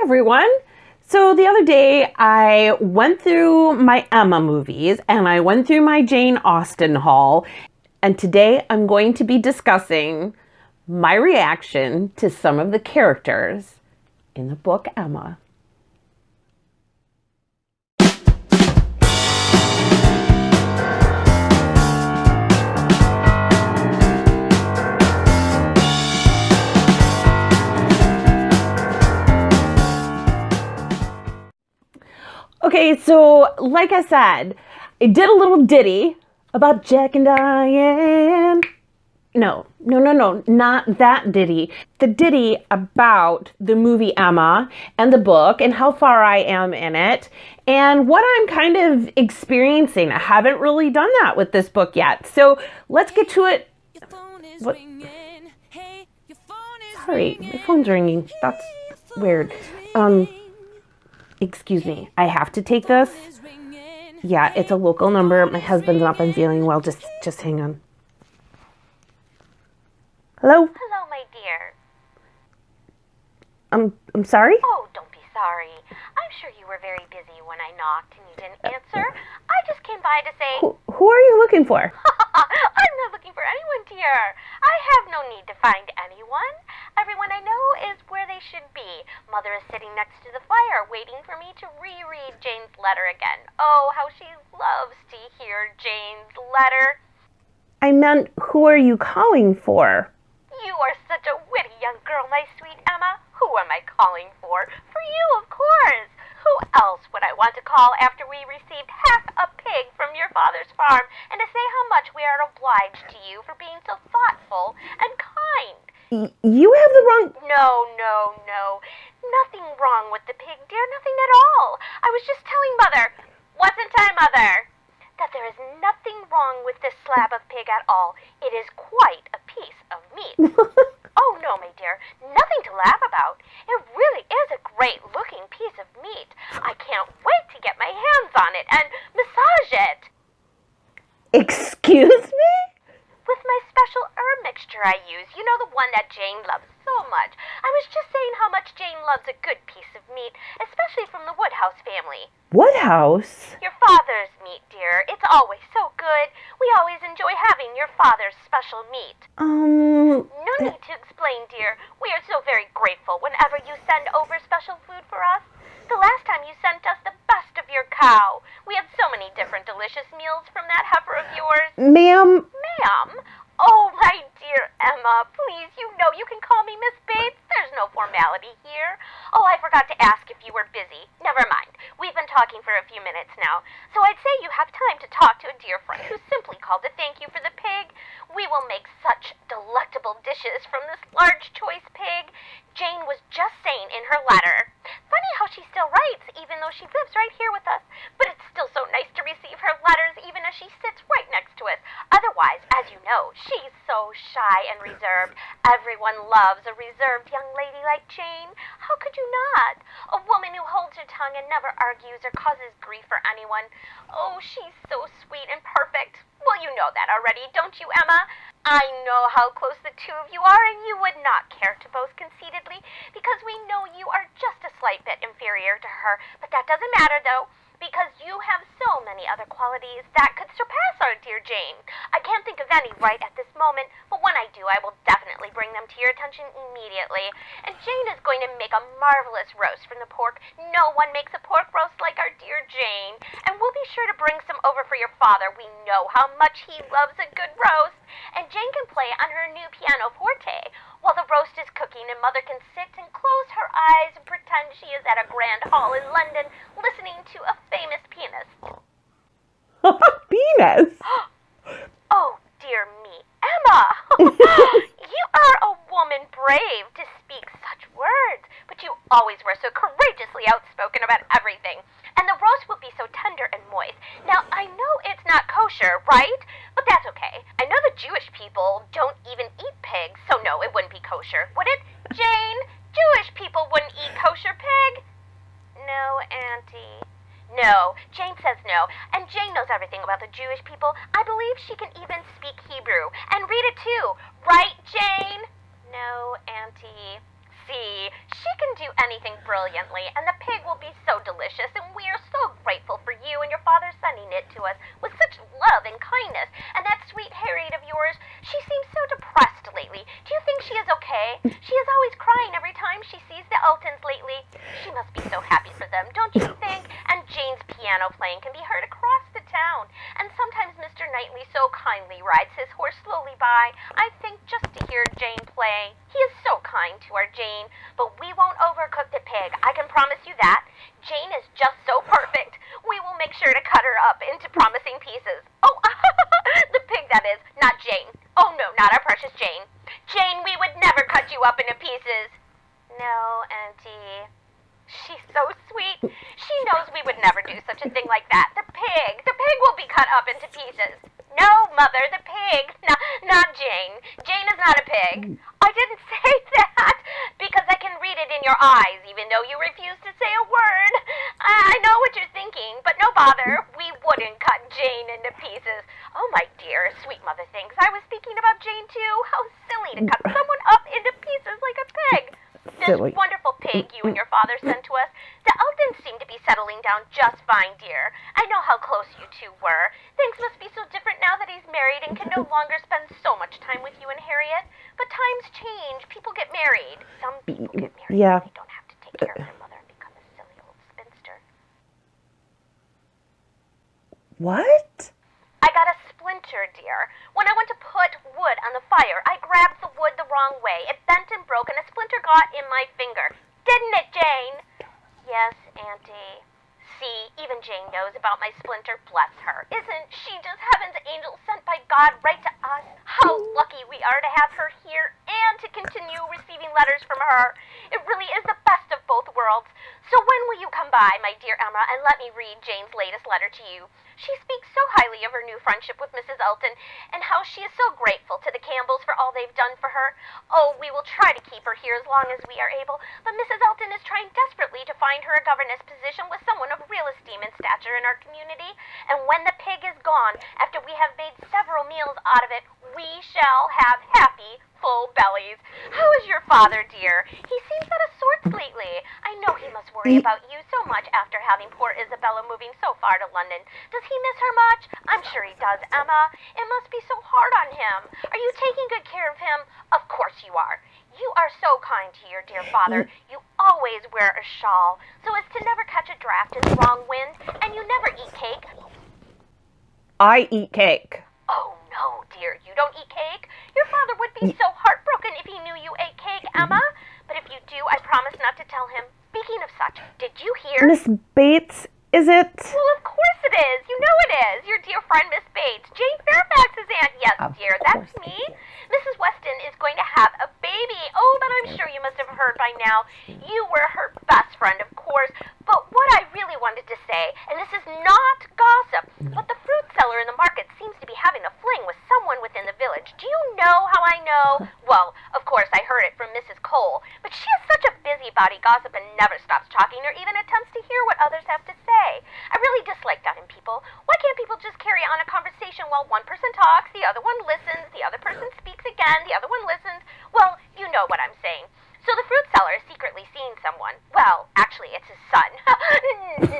everyone. So the other day I went through my Emma movies and I went through my Jane Austen haul, and today I'm going to be discussing my reaction to some of the characters in the book Emma. Okay, so like I said, I did a little ditty about Jack and Diane. No, not that ditty. The ditty about the movie Emma and the book and how far I am in it and what I'm kind of experiencing. I haven't really done that with this book yet. So let's get to it. What? Sorry, my phone's ringing. That's weird. Excuse me, I have to take this. Yeah, it's a local number. My husband's not been feeling well. Just hang on. Hello? Hello, my dear. I'm sorry? Oh, don't be sorry. I'm sure you were very busy when I knocked and you didn't answer. I just came by to say... Who are you looking for? I'm not looking for anyone, dear. I have no need to find anyone. Everyone I know is where they should be. Mother is sitting next to the fire, waiting for me to reread Jane's letter again. Oh, how she loves to hear Jane's letter. I meant, who are you calling for? You are such a witty young girl, my sweet Emma. Who am I calling for? For you, of course. Who else would I want to call after we received half a pig from your father's farm, and to say how much we are obliged to you for being so thoughtful and kind? You have the wrong... No. Nothing wrong with the pig, dear. Nothing at all. I was just telling Mother, wasn't I, Mother? That there is nothing wrong with this slab of pig at all. It is quite a piece of meat. Oh, no, my dear. Nothing to laugh about. It really is a great-looking piece of meat. I can't wait to get my hands on it and massage it. Excuse me? With my special herb mixture I use. You know, the one that Jane loves so much. I was just saying how much Jane loves a good piece of meat, especially from the Woodhouse family. Woodhouse? Your father's meat, dear. It's always so good. We always enjoy having your father's special meat. No need to explain, dear. We are so very grateful whenever you send over special food for us. The last time you sent us the best of your cow. We had so many different delicious meals from that heifer of yours. Ma'am? Ma'am? Oh, my dear Emma, please, you know you can call me Miss Bates. There's no formality here. Oh, I forgot to ask if you were busy. Never mind. We've been talking for a few minutes now, so I'd say you have time to talk to a dear friend who simply called to thank you for the pig. We will make such delectable dishes from this large choice pig. Jane was just saying in her letter. Funny how she still writes, even though she lives right here with us. But it's still so nice to receive her letters, even as she sits right next to us. Otherwise, as you know, she's so shy and reserved. Everyone loves a reserved young lady like Jane. How could you not? A woman who holds her tongue and never argues or causes grief for anyone. Oh, she's so sweet and perfect. Well, you know that already, don't you, Emma? I know how close the two of you are, and you would not care to boast conceitedly, because we know you are just a slight bit inferior to her. But that doesn't matter, though, because you have so many other qualities that could surpass our dear Jane. I can't think of any right at this moment, but when I do, I will definitely bring them to your attention immediately. And Jane is going to make a marvelous roast from the pork. No one makes a pork roast like our dear Jane. And we'll be sure to bring some over for your father. We know how much he loves a good roast. And Jane can play on her new pianoforte while the roast is cooking, and Mother can sit and close her eyes and pretend she is at a grand hall in London listening to a famous pianist. Venus? Oh, dear me. Emma! You are a woman brave to speak such words, but you always were so courageously outspoken about everything. And the roast will be so tender and moist. Now, I know it's not kosher, right? But that's okay. I know the Jewish people don't even eat pigs, so no, it wouldn't be kosher, would it? Jane, Jewish people wouldn't eat kosher pig. No, Auntie. No, Jane says no, and Jane knows everything about the Jewish people. I believe she can even speak Hebrew, and read it too. Right, Jane? No, Auntie. see. She can do anything brilliantly, and the pig will be so delicious, and we are so grateful for you and your father sending it to us with such love and kindness. And that sweet Harriet of yours, she seems so depressed lately. Do you think she is okay? She is always crying every time she sees the Eltons lately. She must be so happy for them, don't you think? And Jane's piano playing can be heard across the town. And sometimes Mr. Knightley so kindly rides his horse slowly by, I think, just to hear Jane play. He is so kind to our Jane, but we won't overcook the pig, I can promise you that. Jane is just so perfect. We will make sure to cut her up into promising pieces. Oh, the pig, that is, not Jane. Oh no, not our precious Jane. Jane, we would never cut you up into pieces. No, Auntie. She's so sweet. She knows we would never do such a thing like that. The pig will be cut up into pieces. No, Mother, the pig. Not Jane. Jane is not a pig. I didn't say that because I can read it in your eyes, even though you refuse to say a word. I know what you're thinking, but no bother. We wouldn't cut Jane into pieces. Oh, my dear, sweet Mother thinks I was thinking about Jane, too. How silly to cut someone up into pieces like a pig. This wonderful pig you and your father sent to us, the Eltons seem to be settling down just fine, dear. I know how close you two were. Things must be so different now that he's married and can no longer spend so much time with you and Harriet. But times change. People get married. Some people get married. Yeah. They don't have to take care of their mother and become a silly old spinster. What? I got a splinter, dear. When I went to put wood on the fire, I grabbed the wood the wrong way. It bent and broke, and a splinter got in my finger. Didn't it, Jane? Yes, Auntie. See, even Jane knows about my splinter, bless her. Isn't she just heaven's angel sent by God right to us? How lucky we are to have her here and to continue receiving letters from her. It really is the best of both worlds. So when will you come by, my dear Emma, and let me read Jane's latest letter to you? She speaks so highly of her new friendship with Mrs. Elton, and how she is so grateful to the Campbells for all they've done for her. Oh, we will try to keep her here as long as we are able, but Mrs. Elton is trying desperately to find her a governess position with someone of real esteem and stature in our community, and when the pig is gone, after we have made several meals out of it, we shall have happy, full bellies. How is your father, dear? He seems out of sorts lately. I know he must worry about you so much after having poor Isabella moving so far to London. Does he miss her much? I'm sure he does, Emma. It must be so hard on him. Are you taking good care of him? Of course you are. You are so kind to your dear father. You always wear a shawl so as to never catch a draft in the wrong wind, and you never eat cake. I eat cake. Oh, no, dear, you don't eat cake? Your father would be so heartbroken if he knew you ate cake, Emma. But if you do, I promise not to tell him. Speaking of such, did you hear? Miss Bates, is it? Well, of course it is. You know it is. Your dear friend, Miss Bates. Jane Fairfax's aunt. Yes, dear, that's me. Mrs. Weston is going to have a baby. Oh, but I'm sure you must have heard by now. You were her best friend, of course. But what I really wanted to say, and this is not gossip, but the fruit seller in the market seems to be having a fling with someone within the village. Do you know how I know? Well, of course, I heard it from Mrs. Cole, but she is such a busybody gossip and never stops talking or even attempts to hear what others have to say. I really dislike that in people. Why can't people just carry on a conversation while one person talks, the other one listens, the other person speaks again, the other one listens? Well, you know what I'm saying. So the fruit seller is secretly seeing someone. Well, actually, it's his son.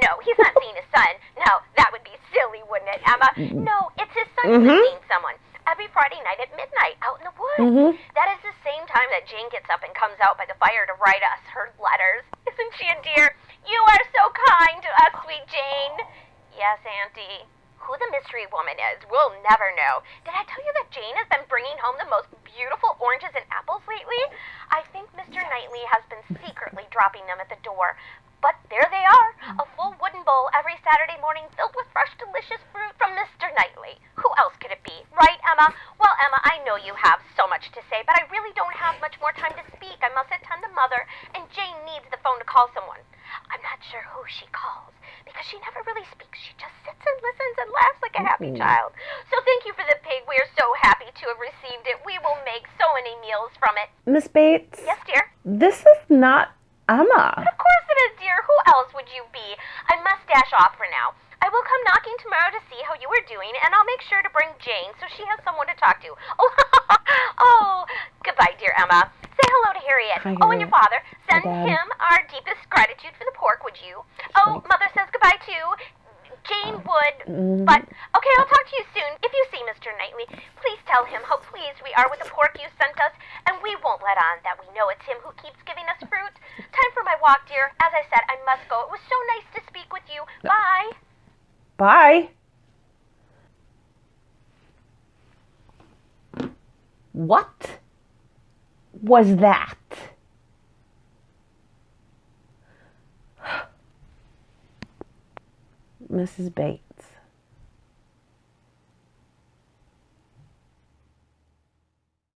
No, he's not seeing his son. No, that would be silly, wouldn't it, Emma? No, it's his son who's seeing someone. Every Friday night at midnight, out in the woods. That is the same time that Jane gets up and comes out by the fire to write us her letters. Isn't she a dear? You are so kind to us, sweet Jane. Yes, Auntie. Who the mystery woman is, we'll never know. Did I tell you that Jane has been bringing home the most beautiful oranges and apples lately? I think Mr. Knightley has been secretly dropping them at the door. But there they are, a full wooden bowl every Saturday morning filled with fresh, delicious fruit from Mr. Knightley. Who else could it be? Right, Emma? Well, Emma, I know you have so much to say, but I really don't have much more time to speak. I must attend to Mother, and Jane needs the phone to call someone. I'm not sure who she calls, because she never really speaks. She just sits and listens and laughs like a happy child. So thank you for the pig. We are so happy to have received it. We will make so many meals from it. Miss Bates? Yes, dear? This is not Emma. But of course it is, dear. Who else would you be? I must dash off for now. I will come knocking tomorrow to see how you are doing, and I'll make sure to bring Jane so she has someone to talk to. Oh, oh, goodbye, dear Emma. Say hello to Harriet. Hi, Oh, and your Harriet. father. Send Dad. him our deepest gratitude for the pork, would you? Oh, Mother says goodbye, too. Jane would, but, okay, I'll talk to you soon. If you see Mr. Knightley, please tell him how pleased we are with the pork you sent us, and we won't let on that we know it's him who keeps giving us fruit. Time for my walk, dear. As I said, I must go. It was so nice to speak with you. Bye. Bye. What was that? Mrs. Bates.